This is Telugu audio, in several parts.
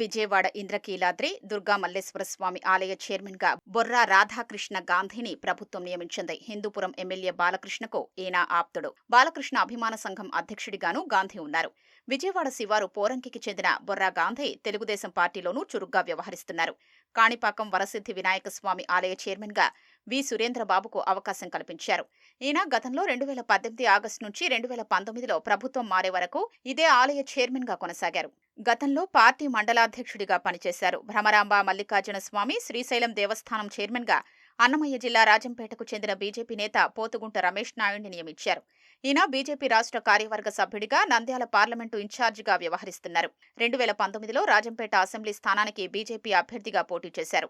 విజయవాడ ఇంద్రకీలాద్రి దుర్గా మల్లేశ్వర స్వామి ఆలయ చైర్మన్ గా బొర్రా రాధాకృష్ణ గాంధీని ప్రభుత్వం నియమించింది. హిందూపురం ఎమ్మెల్యే బాలకృష్ణకు ఈయన ఆప్తుడు. బాలకృష్ణ అభిమాన సంఘం అధ్యక్షుడిగాను గాంధీ ఉన్నారు. విజయవాడ శివారు పోరంకికి చెందిన బొర్రా గాంధీ తెలుగుదేశం పార్టీలోనూ చురుగ్గా వ్యవహరిస్తున్నారు. కాణిపాకం వరసిద్ధి వినాయక స్వామి ఆలయ చైర్మన్ గా వి సురేంద్రబాబుకు అవకాశం కల్పించారు. ఈయన గతంలో 2018 ఆగస్టు నుంచి 2019లో ప్రభుత్వం మారే వరకు ఇదే ఆలయ చైర్మన్ గా కొనసాగారు. గతంలో పార్టీ మండలాధ్యక్షుడిగా పనిచేశారు. భ్రమరాంబ మల్లికార్జున స్వామి శ్రీశైలం దేవస్థానం చైర్మన్ గా అన్నమయ్య జిల్లా రాజంపేటకు చెందిన బీజేపీ నేత పోతుగుంట రమేష్ నాయుడిని నియమించారు. ఈయన బీజేపీ రాష్ట్ర కార్యవర్గ సభ్యుడిగా నంద్యాల పార్లమెంటు ఇన్ఛార్జిగా వ్యవహరిస్తున్నారు. 2019లో రాజంపేట అసెంబ్లీ స్థానానికి బీజేపీ అభ్యర్థిగా పోటీ చేశారు.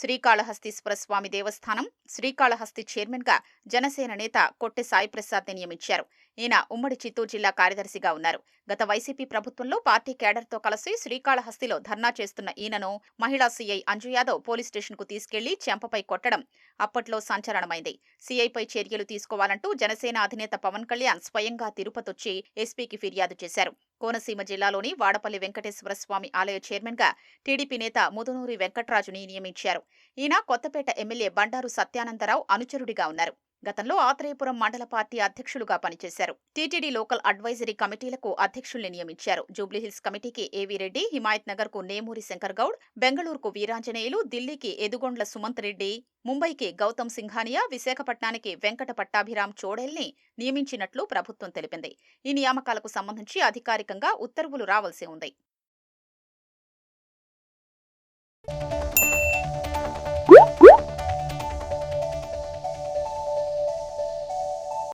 శ్రీకాళహస్తీశ్వర స్వామి దేవస్థానం శ్రీకాళహస్తి చైర్మన్ గా జనసేన నేత కొట్టె సాయిప్రసాద్ ని నియమించారు. ఈయన ఉమ్మడి చిత్తూరు జిల్లా కార్యదర్శిగా ఉన్నారు. గత వైసీపీ ప్రభుత్వంలో పార్టీ కేడర్తో కలిసి శ్రీకాళహస్తిలో ధర్నా చేస్తున్న ఈయనను మహిళా సీఐ అంజు యాదవ్ పోలీస్ స్టేషన్కు తీసుకెళ్లి చెంపపై కొట్టడం అప్పట్లో సంచలనమైంది. సీఐపై చర్యలు తీసుకోవాలంటూ జనసేన అధినేత పవన్ కళ్యాణ్ స్వయంగా తిరుపతొచ్చి ఎస్పీకి ఫిర్యాదు చేశారు. కోనసీమ జిల్లాలోని వాడపల్లి వెంకటేశ్వర స్వామి ఆలయ చైర్మన్ గా టీడీపీ నేత ముదునూరి వెంకట్రాజుని నియమించారు. ఈయన కొత్తపేట ఎమ్మెల్యే బండారు సత్యానందరావు అనుచరుడిగా ఉన్నారు. గతంలో ఆత్రేయపురం మండల పార్టీ అధ్యక్షులుగా పనిచేశారు. టీటీడీ లోకల్ అడ్వైజరీ కమిటీలకు అధ్యక్షుల్ని నియమించారు. జూబ్లీహిల్స్ కమిటీకి ఏవీ రెడ్డి, హిమాయత్ నగర్ కు నేమూరి శంకర్ గౌడ్, బెంగళూరుకు వీరాంజనేయులు, ఢిల్లీకి ఎదుగొండ్ల సుమంత్ రెడ్డి, ముంబైకి గౌతమ్ సింఘానియా, విశాఖపట్నానికి వెంకట పట్టాభిరామ్ చోడెల్ని నియమించినట్లు ప్రభుత్వం తెలిపింది. ఈ నియామకాలకు సంబంధించి అధికారికంగా ఉత్తర్వులు రావాల్సి ఉంది.